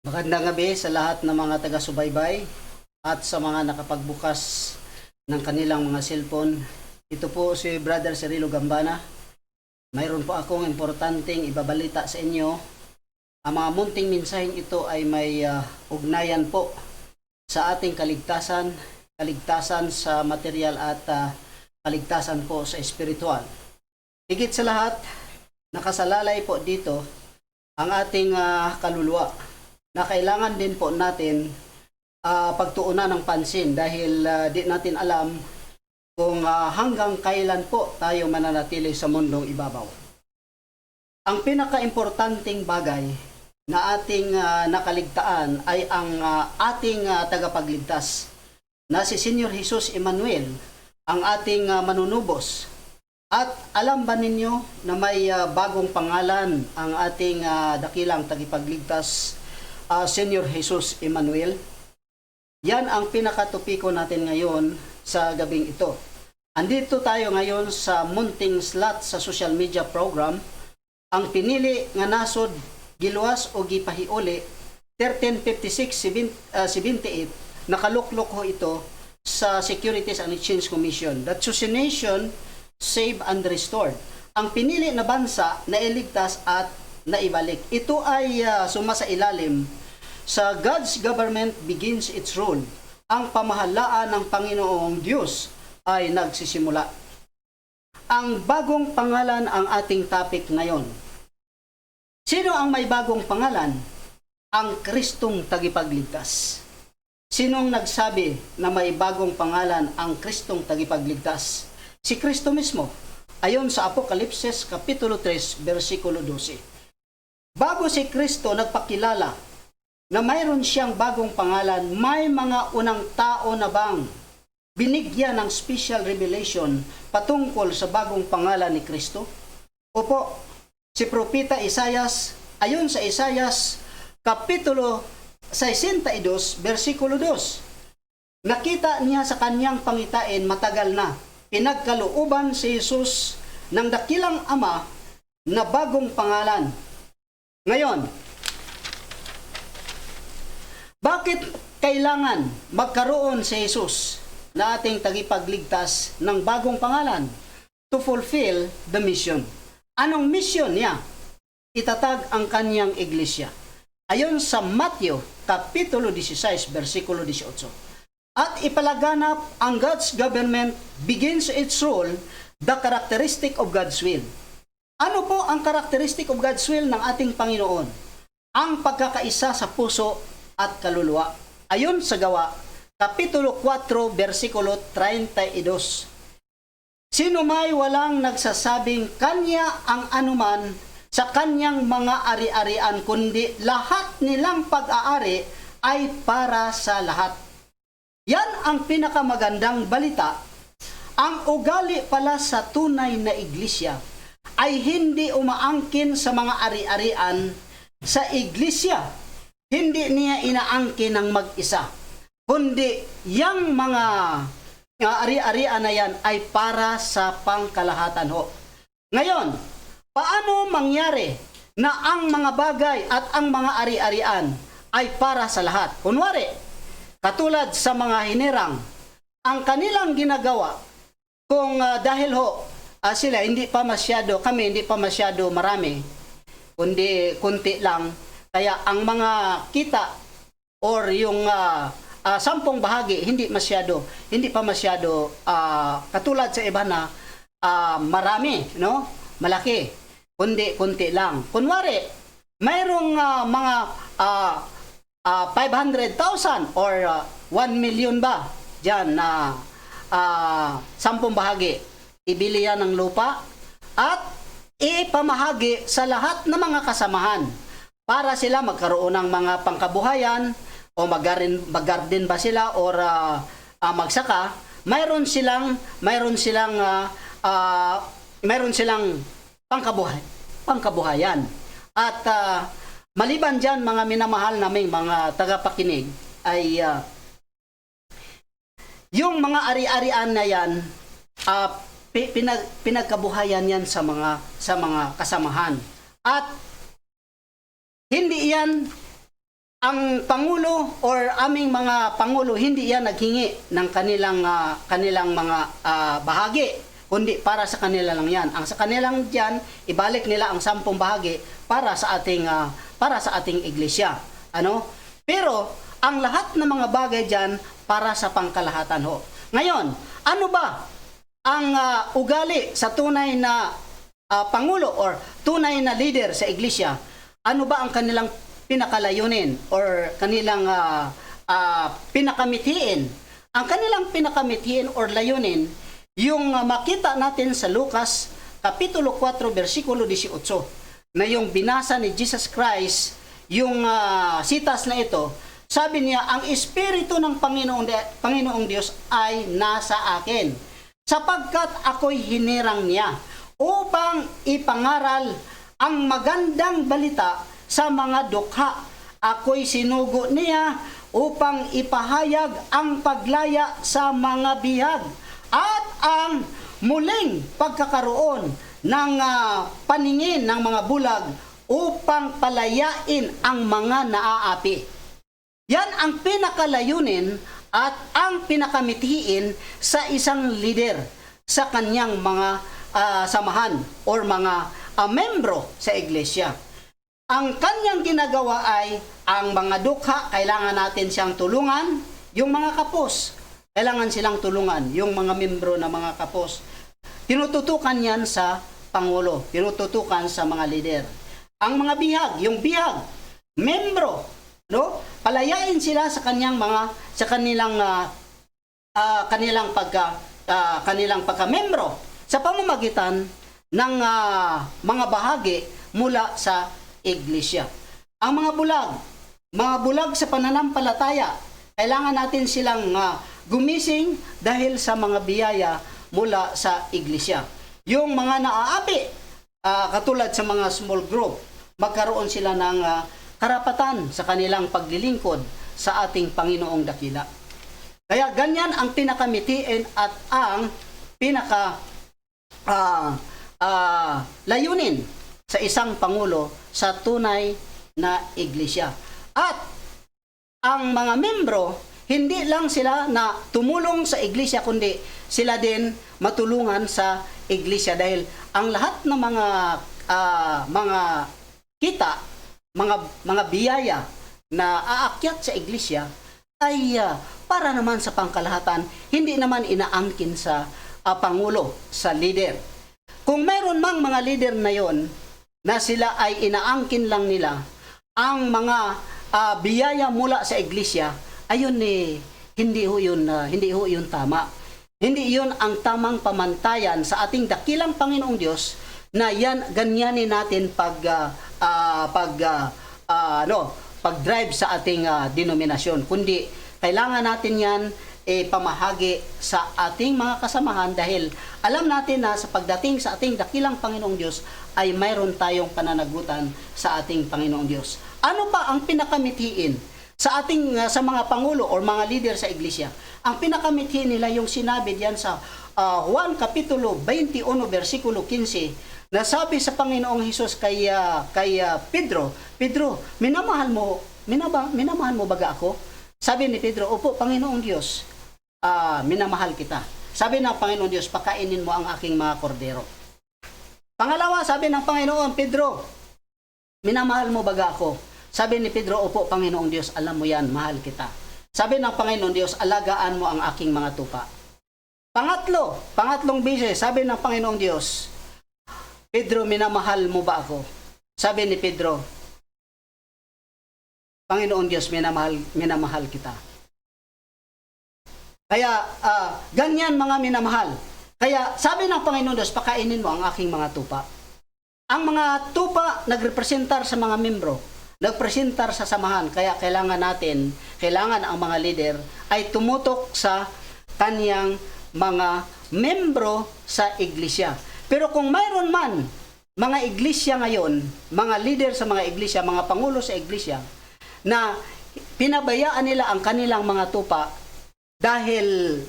Magandang gabi sa lahat ng mga taga-subaybay at sa mga nakapagbukas ng kanilang mga cellphone. Ito po si Brother Cirilo Gambana. Mayroon po akong importanteng ibabalita sa inyo. Ang mga munting mensaheng ito ay may ugnayan po sa ating kaligtasan, kaligtasan sa material at kaligtasan po sa espiritual. Higit sa lahat, nakasalalay po dito ang ating kaluluwa na kailangan din po natin pagtuunan ng pansin dahil di natin alam kung hanggang kailan po tayo mananatili sa mundong ibabaw. Ang pinaka-importanting bagay na ating nakaligtaan ay ang ating tagapagligtas na si Senyor Jesus Emmanuel, ang ating manunubos. At alam ba ninyo na may bagong pangalan ang ating dakilang tagapagligtas, Senyor Jesus Emmanuel? Yan ang pinakatopiko natin ngayon sa gabing ito. Andito tayo ngayon sa munting slot sa social media program. Ang pinili nga nasod giluwas o gipahiuli 1356-78 nakaluklok ho ito sa Securities and Exchange Commission. That chosen nation save and restored. Ang pinili na bansa na iligtas at naibalik. Ito ay sumasailalim sa God's government begins its rule. Ang pamahalaan ng Panginoong Diyos ay nagsisimula. Ang bagong pangalan ang ating topic ngayon. Sino ang may bagong pangalan? Ang Kristong Tagapagligtas. Sinong nagsabi na may bagong pangalan ang Kristong Tagapagligtas? Si Kristo mismo. Ayon sa Apokalipsis Kapitulo 3, versikulo 12. Bago si Kristo nagpakilala na mayroon siyang bagong pangalan, may mga unang tao na bang binigyan ng special revelation patungkol sa bagong pangalan ni Kristo? Opo, si Propeta Isayas, ayon sa Isayas Kapitulo 62, versikulo 2. Nakita niya sa kanyang pangitain matagal na, pinagkalooban si Jesus ng dakilang Ama na bagong pangalan. Ngayon, bakit kailangan magkaroon si Jesus na ating tagapagligtas ng bagong pangalan? To fulfill the mission. Anong mission niya? Itatag ang kanyang iglesia. Ayon sa Matthew, Kapitulo 16, versikulo 18. At ipalaganap ang God's government begins its rule, the characteristic of God's will. Ano po ang characteristic of God's will ng ating Panginoon? Ang pagkakaisa sa puso at kaluluwa. Ayon sa Gawa, Kapitulo 4, versikulo 32. Sino may walang nagsasabing kanya ang anuman sa kanyang mga ari-arian, kundi lahat nilang pag-aari ay para sa lahat. Yan ang pinakamagandang balita. Ang ugali pala sa tunay na iglesia ay hindi umaangkin sa mga ari-arian sa iglesia. Hindi niya inaangkin ng mag-isa, kundi yang mga ari-arian na yan ay para sa pangkalahatan ho. Ngayon, paano mangyari na ang mga bagay at ang mga ari-arian ay para sa lahat? Kunwari, katulad sa mga hinirang, ang kanilang ginagawa, kung dahil ho, sila kami hindi pa masyado marami, kundi kunti lang, kaya ang mga kita or yung 10 bahagi hindi pa masyado katulad sa iba na marami, no? Malaki, kundi kunti lang. Kunwari, mayroong mga 500,000 or 1 million ba diyan na 10 bahagi. Ibili yan ng lupa at ipamahagi sa lahat ng mga kasamahan para sila magkaroon ng mga pangkabuhayan o mag-garden ba sila or magsaka. Mayroon silang pangkabuhayan. At maliban dyan, mga minamahal naming mga tagapakinig, ay yung mga ari-arian na yan, pinagkabuhayan yan sa mga kasamahan. At hindi yan ang pangulo or aming mga pangulo hindi yan naghingi ng kanilang mga bahagi, kundi para sa kanila lang yan. Ang sa kanilang diyan ibalik nila ang 10 bahagi para sa ating iglesia. Pero ang lahat ng mga bagay diyan para sa pangkalahatan ho. Ngayon, ano ba ang ugali sa tunay na pangulo or tunay na leader sa iglesia? Ano ba ang kanilang pinakalayunin or kanilang pinakamithiin? Ang kanilang pinakamithiin or layunin, yung makita natin sa Lucas Kapitulo 4, versikulo 18, na yung binasa ni Jesus Christ, yung sitas na ito, sabi niya, ang Espiritu ng Panginoong Diyos ay nasa akin, sapagkat ako'y hinirang niya upang ipangaral ang magandang balita sa mga dukha. Ako'y sinugo niya upang ipahayag ang paglaya sa mga bihag at ang muling pagkakaroon ng paningin ng mga bulag upang palayain ang mga naaapi. Yan ang pinakalayunin at ang pinakamithiin sa isang leader sa kanyang mga samahan or mga membro sa iglesia. Ang kanyang ginagawa ay ang mga dukha, kailangan natin siyang tulungan. Yung mga kapos, kailangan silang tulungan. Yung mga membro na mga kapos, tinututukan yan sa pangulo, tinututukan sa mga leader. Ang mga bihag, yung bihag, membro, palayain sila sa kanilang pagka-membro sa pamamagitan ng mga bahagi mula sa iglesia. Ang mga bulag sa pananampalataya, kailangan natin silang gumising dahil sa mga biyaya mula sa iglesia. Yung mga naaapi, katulad sa mga small group, magkaroon sila ng karapatan sa kanilang paglilingkod sa ating Panginoong dakila. Kaya ganyan ang pinakamithiin at ang layunin sa isang pangulo sa tunay na iglesia. At ang mga membro, hindi lang sila na tumulong sa iglesia, kundi sila din matulungan sa iglesia, dahil ang lahat ng mga kita, mga biyaya na aakyat sa iglesia ay para naman sa pangkalahatan, hindi naman inaangkin sa pangulo, sa leader. Kung mayroon mang mga leader na yon na sila ay inaangkin lang nila ang mga biyaya mula sa iglesia, ayun hindi ho yun tama. Hindi yun ang tamang pamantayan sa ating dakilang Panginoong Diyos, na ganyanin natin pag-drive sa ating denominasyon, kundi kailangan natin yan pamahagi sa ating mga kasamahan, dahil alam natin na sa pagdating sa ating dakilang Panginoong Diyos ay mayroon tayong pananagutan sa ating Panginoong Diyos. Ano pa ang pinakamithiin sa mga pangulo or mga leader sa iglesia? Ang pinakamithiin nila yung sinabi diyan sa Juan Kapitulo 21, versikulo 15, na sabi sa Panginoong Hesus kay Pedro, minamahal mo baga ako? Sabi ni Pedro, opo, Panginoong Diyos, minamahal kita. Sabi ng Panginoon Diyos, pakainin mo ang aking mga kordero. Pangalawa, sabi ng Panginoon, Pedro, minamahal mo baga ako? Sabi ni Pedro, opo, Panginoong Diyos, alam mo yan, mahal kita. Sabi ng Panginoon Diyos, alagaan mo ang aking mga tupa. Pangatlong beses, sabi ng Panginoong Diyos, Pedro, minamahal mo ba ako? Sabi ni Pedro, Panginoon Diyos, minamahal kita. Kaya, ganyan mga minamahal. Kaya, sabi ng Panginoon Diyos, pakainin mo ang aking mga tupa. Ang mga tupa, nagrepresentar sa mga membro, nagpresentar sa samahan. Kaya, kailangan ang mga leader ay tumutok sa kaniyang mga membro sa iglesia. Pero kung mayroon man mga iglesia ngayon, mga leader sa mga iglesia, mga pangulo sa iglesia, na pinabayaan nila ang kanilang mga tupa dahil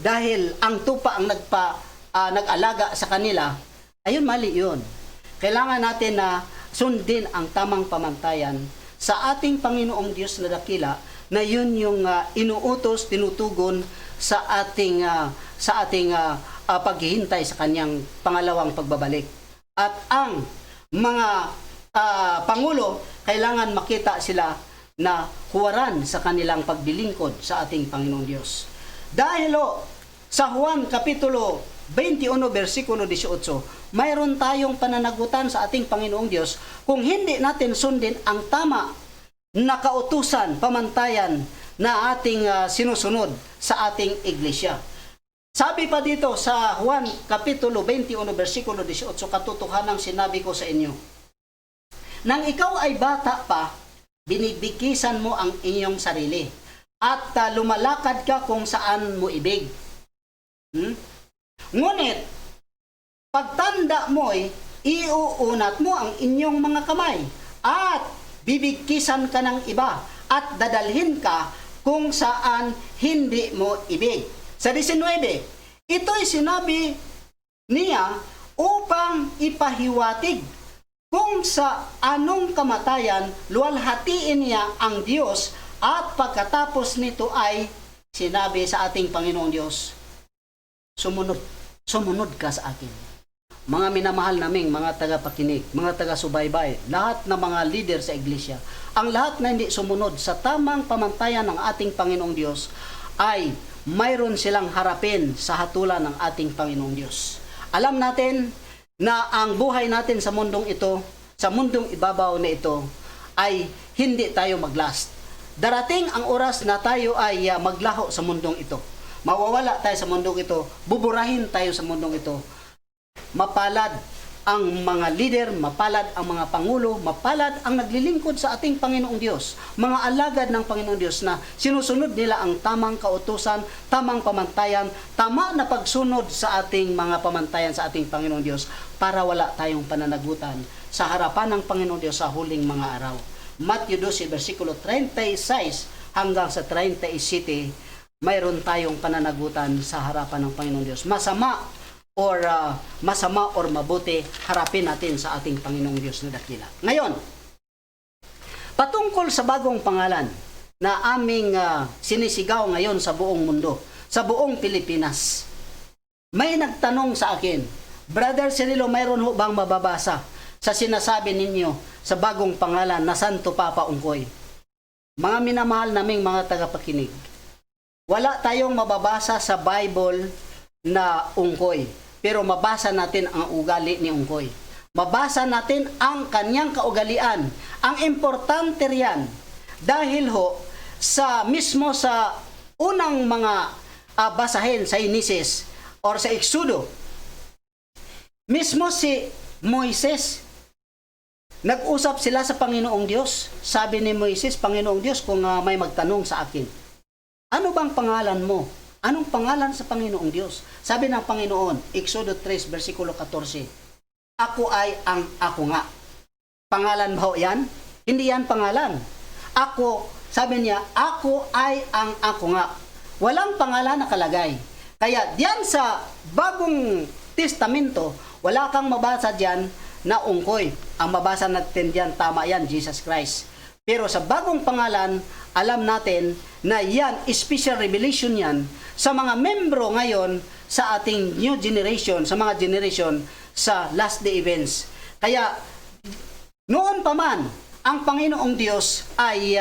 ang tupa ang nag-alaga sa kanila, ayun, mali yun. Kailangan natin na sundin ang tamang pamantayan sa ating Panginoong Diyos na dakila, na yun yung inuutos, tinutugon sa ating paghihintay sa kanyang pangalawang pagbabalik. At ang mga pangulo, kailangan makita sila na huwaran sa kanilang pagbilingkod sa ating Panginoong Diyos. Dahil sa Juan Kapitulo 21, versikulo 18, mayroon tayong pananagutan sa ating Panginoong Diyos kung hindi natin sundin ang tama na kautusan, pamantayan na ating sinusunod sa ating iglesia. Sabi pa dito sa Juan Kapitulo 21, versikulo 18, katotohanang sinabi ko sa inyo, nang ikaw ay bata pa, binibikisan mo ang inyong sarili at lumalakad ka kung saan mo ibig. Ngunit, pagtanda mo'y iuunat mo ang inyong mga kamay at bibigkisan ka ng iba at dadalhin ka kung saan hindi mo ibig. Sa 19, ito'y sinabi niya upang ipahiwatig kung sa anong kamatayan luwalhatiin niya ang Diyos at pagkatapos nito ay sinabi sa ating Panginoong Diyos, sumunod ka sa akin. Mga minamahal naming mga tagapakinig, mga taga-subaybay, lahat ng mga leader sa iglesia, ang lahat na hindi sumunod sa tamang pamantayan ng ating Panginoong Diyos ay mayroon silang harapin sa hatulan ng ating Panginoong Diyos. Alam natin na ang buhay natin sa mundong ito, sa mundong ibabaw na ito, ay hindi tayo maglast. Darating ang oras na tayo ay maglaho sa mundong ito. Mawawala tayo sa mundong ito, buburahin tayo sa mundong ito. Mapalad ang mga leader, mapalad ang mga pangulo, mapalad ang naglilingkod sa ating Panginoong Diyos. Mga alagad ng Panginoong Diyos na sinusunod nila ang tamang kautusan, tamang pamantayan, tama na pagsunod sa ating mga pamantayan sa ating Panginoong Diyos para wala tayong pananagutan sa harapan ng Panginoong Diyos sa huling mga araw. Matthew 12, versikulo 36 hanggang sa 37, mayroon tayong pananagutan sa harapan ng Panginoong Diyos. Masama or mabuti, harapin natin sa ating Panginoong Diyos na dakila. Ngayon, patungkol sa bagong pangalan na aming sinisigaw ngayon sa buong mundo, sa buong Pilipinas, may nagtanong sa akin, Brother Cirilo, mayroon ho bang mababasa sa sinasabi ninyo sa bagong pangalan na Santo Papa Ungkoy? Mga minamahal naming mga tagapakinig, wala tayong mababasa sa Bible na Ungkoy. Pero mabasa natin ang ugali ni Ungkoy. Mabasa natin ang kanyang kaugalian. Ang importante riyan, dahil mismo sa unang mga basahin sa Genesis or sa Exodo, mismo si Moises, nag-usap sila sa Panginoong Diyos. Sabi ni Moises, Panginoong Diyos, kung may magtanong sa akin, ano bang pangalan mo? Anong pangalan sa Panginoong Diyos? Sabi ng Panginoon, Exodo 3, versikulo 14, ako ay ang ako nga. Pangalan ba yan? Hindi yan pangalan. Ako, sabi niya, ako ay ang ako nga. Walang pangalan nakalagay. Kaya diyan sa Bagong Testamento, wala kang mabasa diyan na Ungkoy. Ang mabasa natin diyan, tama yan, Jesus Christ. Pero sa bagong pangalan, alam natin na yan, special revelation yan sa mga membro ngayon sa ating new generation, sa mga generation sa last day events. Kaya noon pa man, ang Panginoong Diyos ay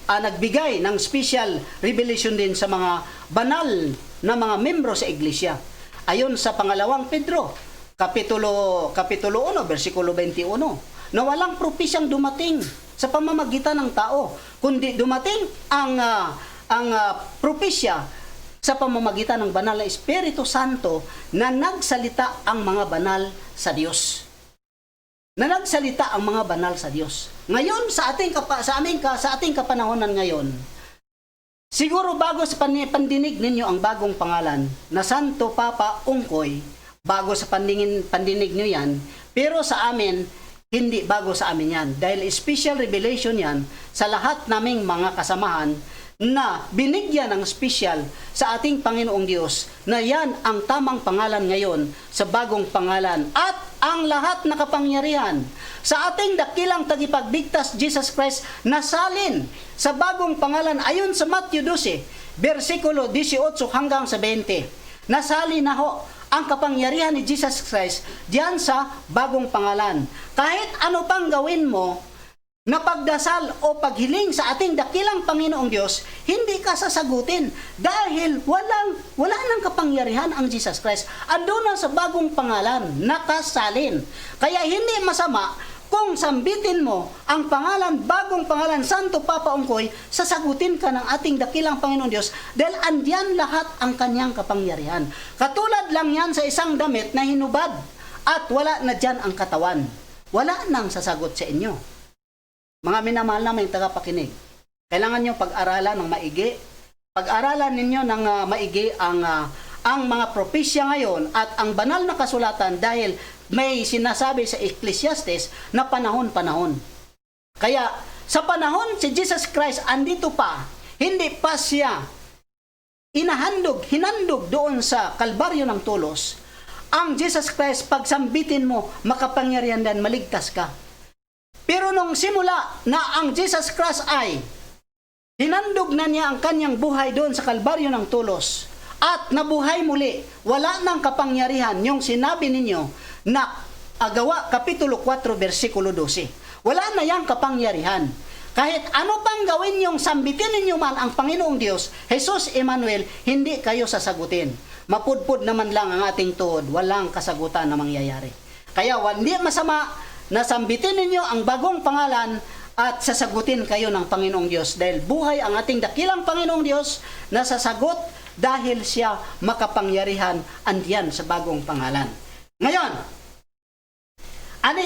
nagbigay ng special revelation din sa mga banal na mga membro sa iglesia. Ayon sa pangalawang Pedro, Kapitulo 1, versikulo 21, na walang propisyang dumating sa pamamagitan ng tao, kundi dumating ang propisya sa pamamagitan ng banal na Espiritu Santo na nagsalita ang mga banal sa Diyos. Na nagsalita ang mga banal sa Diyos. Ngayon sa ating kapanahonan ngayon, siguro bago sa pandinig ninyo ang bagong pangalan na Santo Papa Ungkoy, bago sa pandinig nyo yan, pero sa amin hindi bago sa amin yan. Dahil special revelation yan sa lahat naming mga kasamahan na binigyan ng special sa ating Panginoong Diyos na yan ang tamang pangalan ngayon sa bagong pangalan at ang lahat na kapangyarihan sa ating dakilang tagapagligtas Jesus Christ nasalin sa bagong pangalan ayon sa Matthew 12 versikulo 18 hanggang sa 20. Nasali na ho ang kapangyarihan ni Jesus Christ diyan sa bagong pangalan. Kahit ano pang gawin mo na pagdasal o paghiling sa ating dakilang Panginoong Diyos, hindi ka sasagutin dahil wala nang kapangyarihan ang Jesus Christ. Ando na sa bagong pangalan, nakasalin. Kaya hindi masama kung sambitin mo ang pangalan, bagong pangalan, Santo Papa Ungkoy, sasagutin ka ng ating dakilang Panginoong Diyos dahil andyan lahat ang kanyang kapangyarihan. Katulad lang yan sa isang damit na hinubad at wala na dyan ang katawan. Wala nang sasagot sa inyo. Mga minamahal namin tagapakinig, kailangan nyo pag-aralan ng maigi. Pag-aralan ninyo ng maigi ang mga propesya ngayon at ang banal na kasulatan dahil may sinasabi sa Ecclesiastes na panahon-panahon. Kaya sa panahon si Jesus Christ andito pa, hindi pa siya hinandog doon sa kalbaryo ng tulos. Ang Jesus Christ, pagsambitin mo, makapangyarihan dan maligtas ka. Pero nung simula na ang Jesus Christ ay hinandog na niya ang kanyang buhay doon sa kalbaryo ng tulos at nabuhay muli, wala nang kapangyarihan yung sinabi ninyo na Gawa Kapitulo 4 versikulo 12. Wala na yang kapangyarihan. Kahit ano pang gawin yung sambitin ninyo man ang Panginoong Diyos, Jesus Emmanuel, hindi kayo sasagutin. Mapudpud naman lang ang ating tuhod, walang kasagutan na mangyayari. Kaya hindi masama na sambitin ninyo ang bagong pangalan at sasagutin kayo ng Panginoong Diyos dahil buhay ang ating dakilang Panginoong Diyos na sasagot dahil siya makapangyarihan andiyan sa bagong pangalan. Ngayon,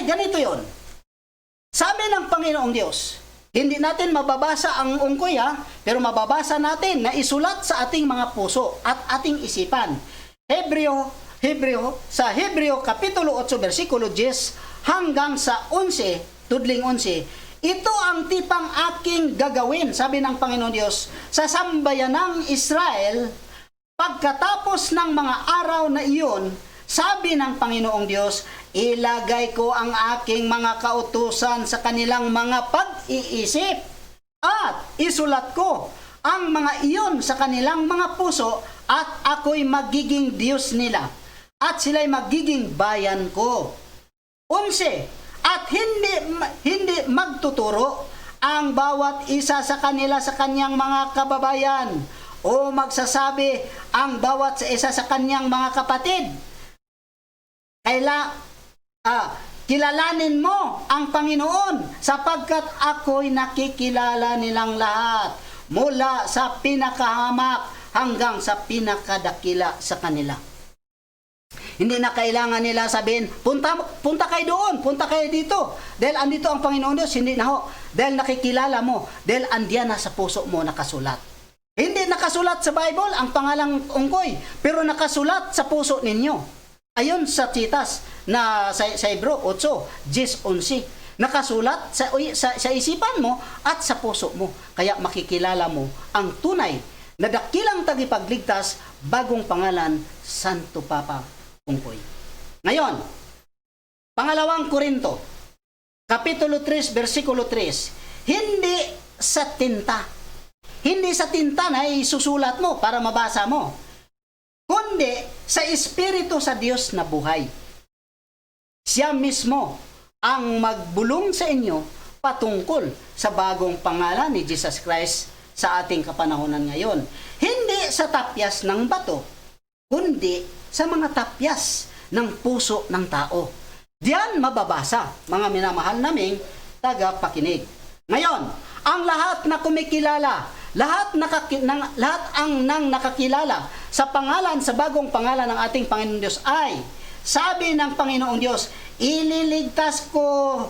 ganito yon. Sabi ng Panginoong Diyos, hindi natin mababasa ang ungkoy pero mababasa natin na isulat sa ating mga puso at ating isipan. Sa Hebreo Kapitulo 8 versikulo 10 hanggang sa 11, tudling 11, ito ang tipang aking gagawin, sabi ng Panginoon Diyos, sa sambayan ng Israel, pagkatapos ng mga araw na iyon, sabi ng Panginoong Diyos, ilagay ko ang aking mga kautusan sa kanilang mga pag-iisip at isulat ko ang mga iyon sa kanilang mga puso at ako'y magiging Diyos nila at sila'y magiging bayan ko. 11. At hindi magtuturo ang bawat isa sa kanila sa kanyang mga kababayan o magsasabi ang bawat isa sa kanyang mga kapatid. Kilalanin mo ang Panginoon sapagkat ako'y nakikilala nilang lahat mula sa pinakahamak hanggang sa pinakadakila sa kanila. Hindi na kailangan nila sabihin, punta kayo doon, punta kayo dito. Dahil andito ang Panginoon Diyos, hindi na ho. Dahil nakikilala mo, dahil andiyan na sa puso mo nakasulat. Hindi nakasulat sa Bible ang pangalang ungkoy, pero nakasulat sa puso ninyo. Ayon sa Titas na sa Hebreo 8, 10, 11. Nakasulat sa isipan mo at sa puso mo. Kaya makikilala mo ang tunay na dakilang tagapagligtas, bagong pangalan, Santo Papa Ungkoy. Ngayon, pangalawang Korinto, Kapitulo 3, versikulo 3. Hindi sa tinta. Hindi sa tinta na isusulat mo para mabasa mo. Kundi sa Espiritu sa Diyos na buhay. Siya mismo ang magbulong sa inyo patungkol sa bagong pangalan ni Jesus Christ sa ating kapanahonan ngayon. Hindi sa tapyas ng bato, kundi sa mga tapyas ng puso ng tao. Diyan mababasa, mga minamahal naming tagapakinig. Ngayon, ang lahat na kumikilala, lahat ang nang nakakilala sa pangalan, sa bagong pangalan ng ating Panginoong Diyos ay, sabi ng Panginoong Diyos, ililigtas ko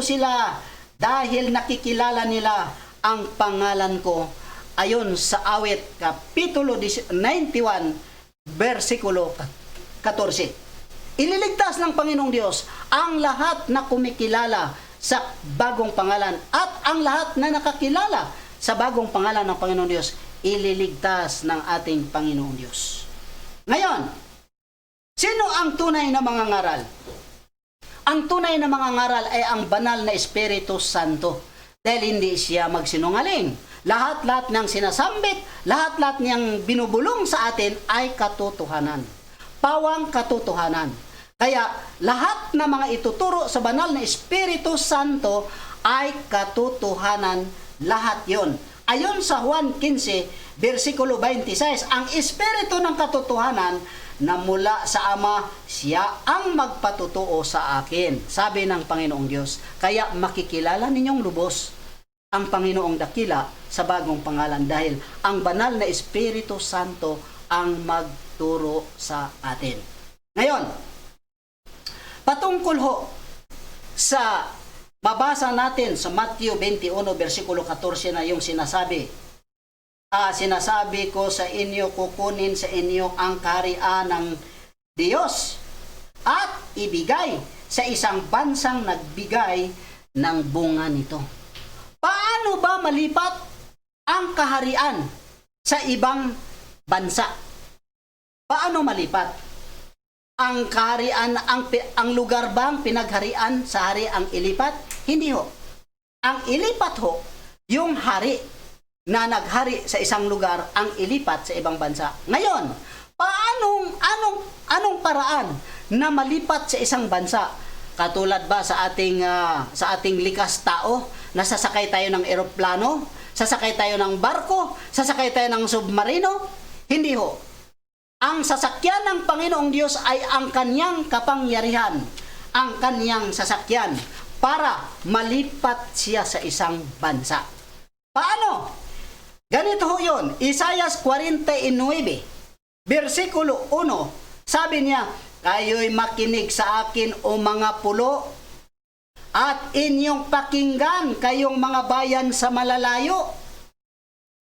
sila dahil nakikilala nila ang pangalan ko. Ayon sa Awit Kapitulo 91, versikulo 14. Ililigtas ng Panginoong Diyos ang lahat na kumikilala sa bagong pangalan at ang lahat na nakakilala sa bagong pangalan ng Panginoon Diyos, ililigtas ng ating Panginoon Diyos. Ngayon, sino ang tunay na mga ngaral? Ang tunay na mga ngaral ay ang banal na Espiritu Santo. Dahil hindi siya magsinungaling. Lahat-lahat niyang sinasambit, lahat-lahat niyang binubulong sa atin ay katotohanan. Pawang katotohanan. Kaya lahat na mga ituturo sa banal na Espiritu Santo ay katotohanan, lahat yon. Ayon sa Juan 15, versikulo 26, ang Espiritu ng katotohanan na mula sa Ama, siya ang magpatutuo sa akin, sabi ng Panginoong Diyos. Kaya makikilala ninyong lubos ang Panginoong dakila sa bagong pangalan dahil ang banal na Espiritu Santo ang magturo sa atin. Ngayon, patungkol ho sa mabasa natin sa Matthew 21, versikulo 14 na yung sinasabi, sinasabi ko sa inyo, kukunin sa inyo ang kaharian ng Diyos at ibigay sa isang bansang nagbigay ng bunga nito. Paano ba malipat ang kaharian sa ibang bansa? Paano malipat? Ang kaharian, ang lugar bang pinagharian sa hari ang ilipat? Hindi ho. Ang ilipat ho, yung hari na naghari sa isang lugar ang ilipat sa ibang bansa. Ngayon, anong paraan na malipat sa isang bansa? Katulad ba sa ating likas tao, nasasakay tayo ng eroplano, sasakay tayo ng barko, sasakay tayo ng submarino? Hindi ho. Ang sasakyan ng Panginoong Diyos ay ang kanyang kapangyarihan, ang kanyang sasakyan para malipat siya sa isang bansa. Paano? Ganito ho yun, Isaiah 49, versikulo 1, sabi niya, kayo'y makinig sa akin o mga pulo, at inyong pakinggan kayong mga bayan sa malalayo.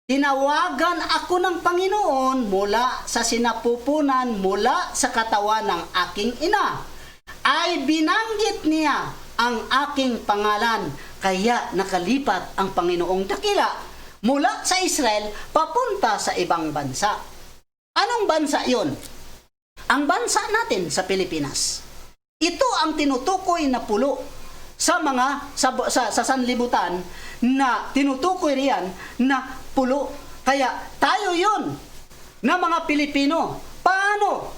Tinawagan ako ng Panginoon mula sa sinapupunan, mula sa katawan ng aking ina. Ay binanggit niya ang aking pangalan, kaya nakalipat ang Panginoong dakila mula sa Israel papunta sa ibang bansa. Anong bansa yon? Ang bansa natin sa Pilipinas. Ito ang tinutukoy na pulo sa sanlibutan na tinutukoy riyan na pulo. Kaya tayo yon na mga Pilipino. Paano?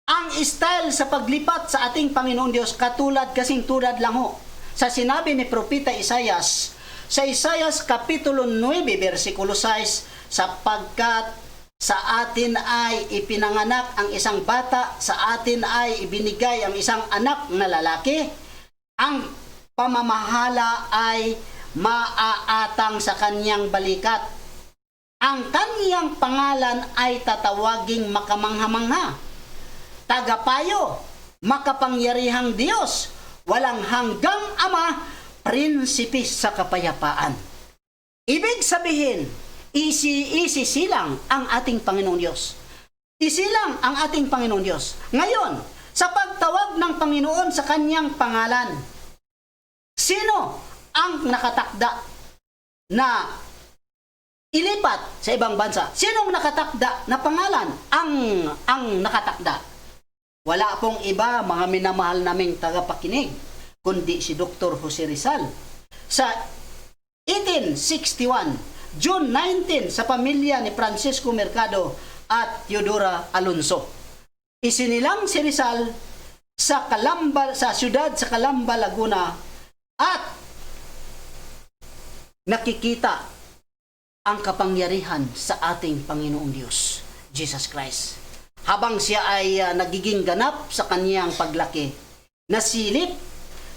Ang style sa paglipat sa ating Panginoon Diyos kasing tulad lang ho sa sinabi ni Propeta Isaias sa Isaiah Kapitulo 9, versikulo 6, sapagkat sa atin ay ipinanganak ang isang bata, sa atin ay ibinigay ang isang anak na lalaki, ang pamamahala ay maaatang sa kanyang balikat. Ang kanyang pangalan ay tatawaging makamangha-mangha, tagapayo, makapangyarihang Diyos, walang hanggang Ama, prinsipe sa kapayapaan. Ibig sabihin, isisilang ang ating Panginoong Diyos. Isilang ang ating Panginoong Diyos. Ngayon, sa pagtawag ng Panginoon sa kanyang pangalan, sino ang nakatakda na ilipat sa ibang bansa? Sinong nakatakda na pangalan ang nakatakda? Wala pong iba, mga minamahal naming tagapakinig, kundi si Dr. Jose Rizal. Sa 1861, June 19, sa pamilya ni Francisco Mercado at Teodora Alonso. Isinilang si Rizal sa siyudad sa Calamba, Laguna, at nakikita ang kapangyarihan sa ating Panginoong Diyos, Jesus Christ. Habang siya ay nagiging ganap sa kanyang paglaki, nasilip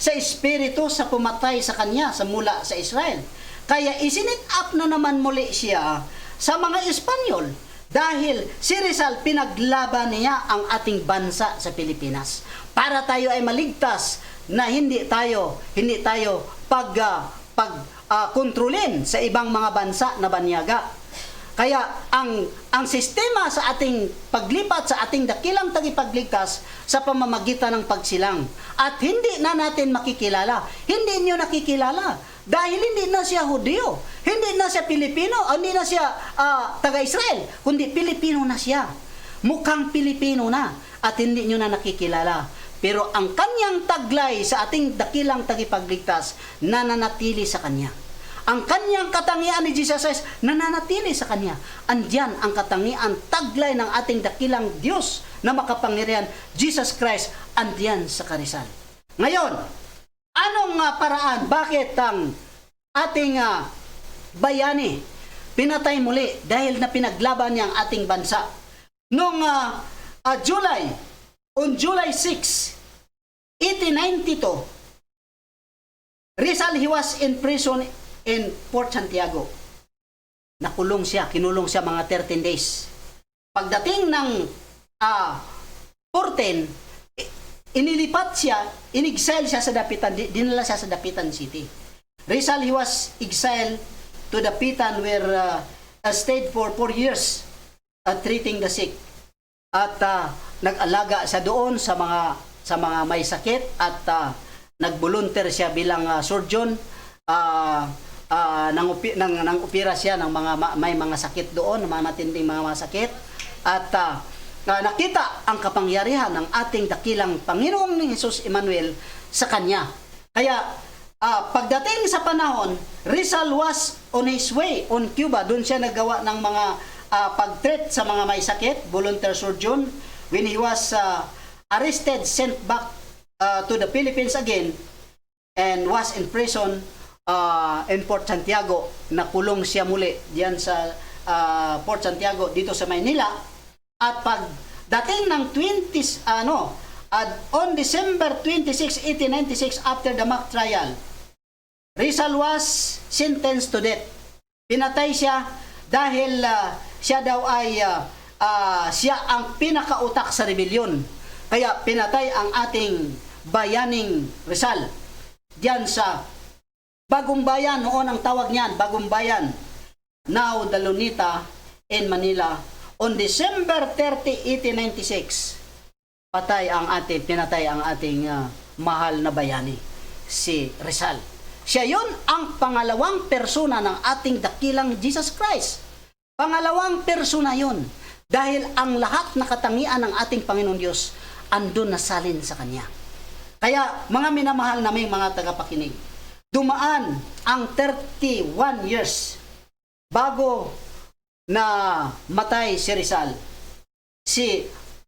sa Espiritu sa pumatay sa kanya sa mula sa Israel. Kaya isinit up na naman muli siya sa mga Espanyol dahil si Rizal pinaglaban niya ang ating bansa sa Pilipinas para tayo ay maligtas na hindi tayo kontrolin sa ibang mga bansa na banyaga. Kaya ang sistema sa ating paglipat sa ating dakilang tagapagligtas sa pamamagitan ng pagsilang. At hindi na natin makikilala. Hindi niyo nakikilala dahil hindi na siya Hudyo. Hindi na siya Pilipino, hindi na siya taga-Israel, kundi Pilipino na siya. Mukhang Pilipino na at hindi nyo na nakikilala. Pero ang kanyang taglay sa ating dakilang tagapagligtas, nananatili sa kanya. Ang kanyang katangian ni Jesus Christ, nananatili sa kanya. Andyan ang katangian, taglay ng ating dakilang Diyos na makapangyarihan, Jesus Christ, andyan sa Karisal. Ngayon, anong paraan? Bakit ang ating bayani pinatay muli dahil na pinaglaban niya ang ating bansa? Noong on July 6, 1892, Rizal, he was in prison in Port Santiago. Nakulong siya, kinulong siya mga 13 days. Pagdating ng 14, inilipat siya, in-exile siya sa Dapitan, dinala siya sa Dapitan City. Rizal, he was exiled to Dapitan where stayed for 4 years treating the sick. At nag-alaga siya doon sa mga may sakit at nag-volunteer siya bilang surgeon. Nang opera siya ng may mga sakit doon, mga matinding mga sakit. At nakita ang kapangyarihan ng ating dakilang Panginoong ni Jesus Emmanuel sa kanya. Kaya pagdating sa panahon, Rizal was on his way on Cuba. Doon siya naggawa ng mga pag-treat sa mga may sakit, volunteer surgeon. When he was arrested, sent back to the Philippines again, and was in prison in Port Santiago. Nakulong siya muli diyan sa Port Santiago dito sa Maynila. At pagdating ng on December 26, 1896, after the mock trial, Rizal was sentenced to death. Pinatay siya dahil siya daw ay siya ang pinakautak sa rebellion. Kaya pinatay ang ating bayaning Rizal diyan sa Bagong Bayan. Noon ang tawag niyan, Bagong Bayan, now the Lunita in Manila. On December 30, 1896, pinatay ang ating mahal na bayani, si Rizal. Siya yun ang pangalawang persona ng ating dakilang Jesus Christ. Pangalawang persona yun. Dahil ang lahat na katangian ng ating Panginoon Diyos andun na salin sa Kanya. Kaya mga minamahal naming mga tagapakinig, dumaan ang 31 years bago na matay si Rizal.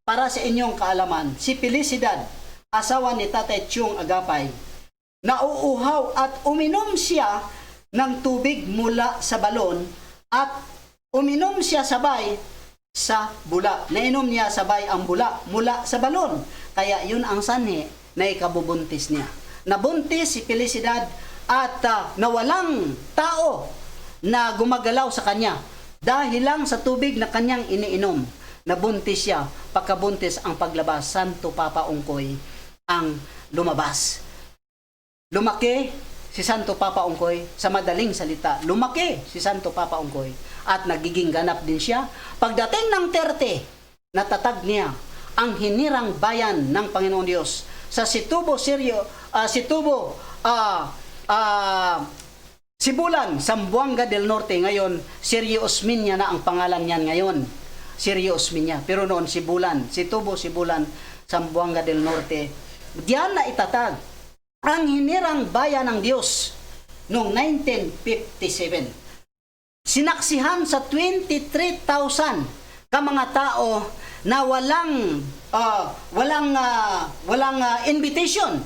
Para sa inyong kaalaman, si Felicidad, asawa ni Tatay Tiong Agapay, nauuhaw at uminom siya ng tubig mula sa balon at uminom siya sabay sa bula. Nainom niya sabay ang bula mula sa balon. Kaya yun ang sanhi na ikabubuntis niya. Nabuntis si Felicidad at nawalang tao na gumagalaw sa kanya dahil lang sa tubig na kanyang iniinom. Nabuntis siya. Pagkabuntis ang paglabas, Santo Papa Ungkoy ang lumabas. Lumaki si Santo Papa Ungkoy, sa madaling salita, lumaki si Santo Papa Ungkoy at nagiging ganap din siya. Pagdating ng 30, natatag niya ang hinirang bayan ng Panginoon Diyos sa Sibulan, Zamboanga del Norte. Ngayon, Sirio Osmeña na ang pangalan niyan ngayon. Sirio Osmeña. Pero noon, Sibulan, Zamboanga del Norte. Diyan na itatag ang hinirang bayan ng Diyos noong 1957. Sinaksihan sa 23,000 ka mga tao na walang invitation.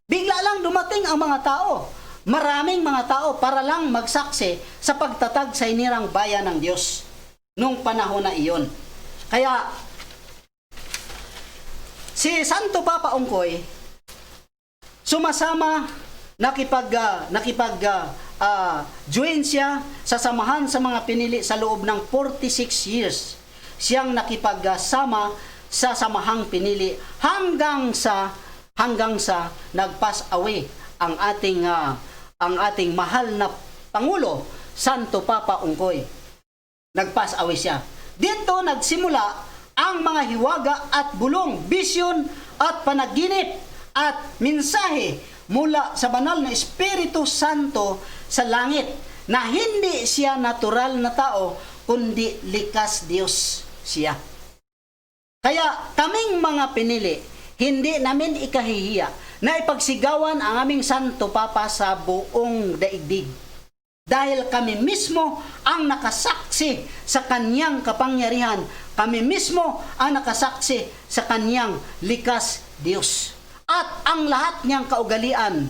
Bigla lang dumating ang mga tao. Maraming mga tao para lang magsaksi sa pagtatag sa hinirang bayan ng Diyos nung panahon na iyon. Kaya si Santo Papa Ungkoy sumasama, join siya sa samahan sa mga pinili sa loob ng 46 years. Siyang nakipagsama sa samahang pinili hanggang sa nag-pass away ang ating mahal na Pangulo, Santo Papa Ungkoy. Nag-pass away siya. Dito nagsimula ang mga hiwaga at bulong, bisyon at panaginip at mensahe mula sa banal na Espiritu Santo sa langit na hindi siya natural na tao, kundi likas Diyos siya. Kaya kaming mga pinili, hindi namin ikahihiya na ipagsigawan ang aming Santo Papa sa buong daigdig. Dahil kami mismo ang nakasaksi sa kanyang kapangyarihan. Kami mismo ang nakasaksi sa kanyang likas Diyos. At ang lahat niyang kaugalian,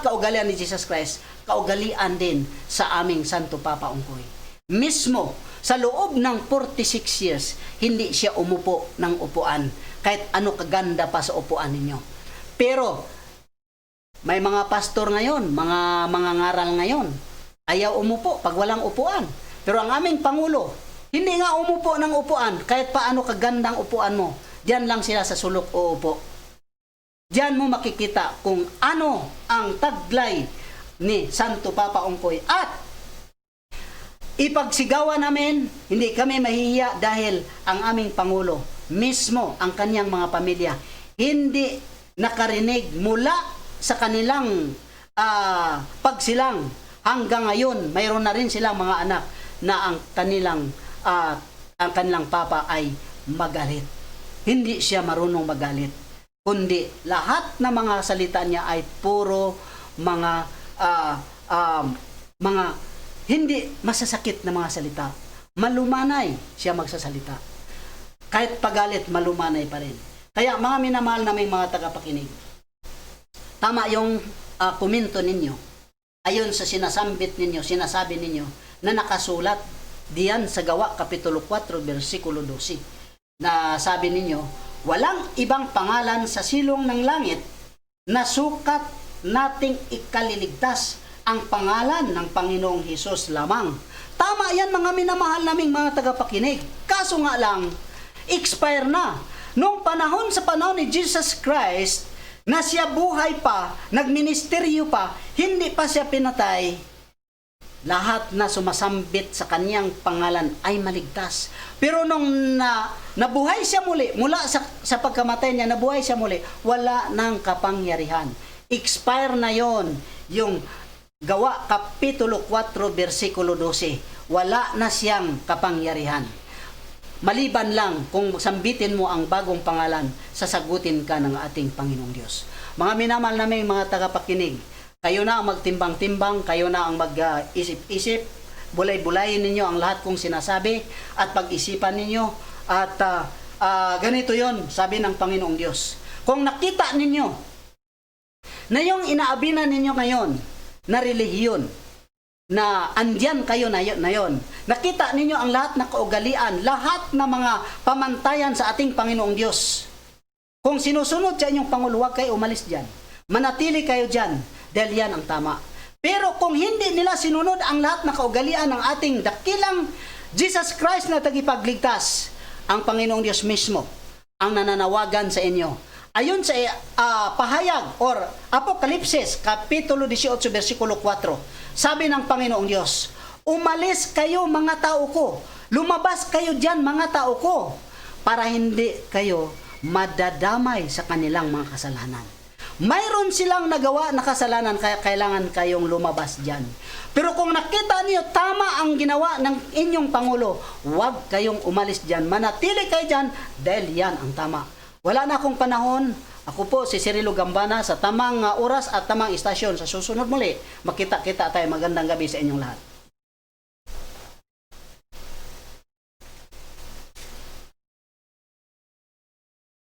kaugalian ni Jesus Christ, kaugalian din sa aming Santo Papa Ungkoy. Mismo, sa loob ng 46 years, hindi siya umupo ng upuan, kahit ano kaganda pa sa upuan ninyo. Pero, may mga pastor ngayon, mga ngaral ngayon, ayaw umupo pag walang upuan. Pero ang aming Pangulo, hindi nga umupo ng upuan, kahit paano kagandang upuan mo, diyan lang sila sa sulok uupo. Diyan mo makikita kung ano ang taglay ni Santo Papa Ungkoy. At ipagsigawan namin, hindi kami mahihiya dahil ang aming Pangulo, mismo ang kanyang mga pamilya, hindi nakarinig mula sa kanilang pagsilang hanggang ngayon. Mayroon na rin silang mga anak na ang kanilang papa ay magalit. Hindi siya marunong magalit, kundi lahat na mga salita niya ay puro mga hindi masasakit na mga salita. Malumanay siya magsasalita. Kahit pagalit, malumanay pa rin. Kaya mga minamahal naming mga tagapakinig, tama yung komento ninyo. Ayon sa sinasambit ninyo, sinasabi ninyo, na nakasulat diyan sa Gawa, Kapitulo 4, versikulo 12, na sabi ninyo, walang ibang pangalan sa silong ng langit na sukat nating ikaliligtas ang pangalan ng Panginoong Hesus lamang. Tama yan mga minamahal naming mga tagapakinig. Kaso nga lang, expire na. Noong sa panahon ni Jesus Christ, na siya buhay pa, nagministeryo pa, hindi pa siya pinatay, lahat na sumasambit sa kanyang pangalan ay maligtas. Pero nung nabuhay siya muli, mula sa pagkamatay niya, nabuhay siya muli, wala nang kapangyarihan. Expire na yon, yung Gawa, Kapitulo 4, versikulo 12. Wala na siyang kapangyarihan. Maliban lang kung sambitin mo ang bagong pangalan, sasagutin ka ng ating Panginoong Diyos. Mga minamahal naming mga tagapakinig, kayo na ang magtimbang-timbang, kayo na ang mag-isip-isip, bulay-bulayin ninyo ang lahat kong sinasabi at pag-isipan ninyo. At ganito yon, sabi ng Panginoong Diyos. Kung nakita ninyo na yung inaabinan ninyo ngayon na relihiyon, na andyan kayo na yon. Nakita ninyo ang lahat na kaugalian, lahat na mga pamantayan sa ating Panginoong Diyos. Kung sinusunod sa inyong Pangulo, huwag kayo umalis dyan. Manatili kayo dyan, dahil yan ang tama. Pero kung hindi nila sinunod ang lahat na kaugalian ng ating dakilang Jesus Christ na tagapagligtas, ang Panginoong Diyos mismo ang nananawagan sa inyo. Ayon sa pahayag or Apokalipsis, Kapitulo 18, versikulo 4, sabi ng Panginoong Diyos, umalis kayo mga tao ko, lumabas kayo dyan mga tao ko, para hindi kayo madadamay sa kanilang mga kasalanan. Mayroon silang nagawa na kasalanan, kaya kailangan kayong lumabas dyan. Pero kung nakita niyo tama ang ginawa ng inyong Pangulo, huwag kayong umalis dyan, manatili kayo dyan, dahil yan ang tama. Wala na akong panahon. Ako po si Cirilo Gambana, sa tamang oras at tamang istasyon. Sa susunod muli, makita-kita tayo. Magandang gabi sa inyong lahat.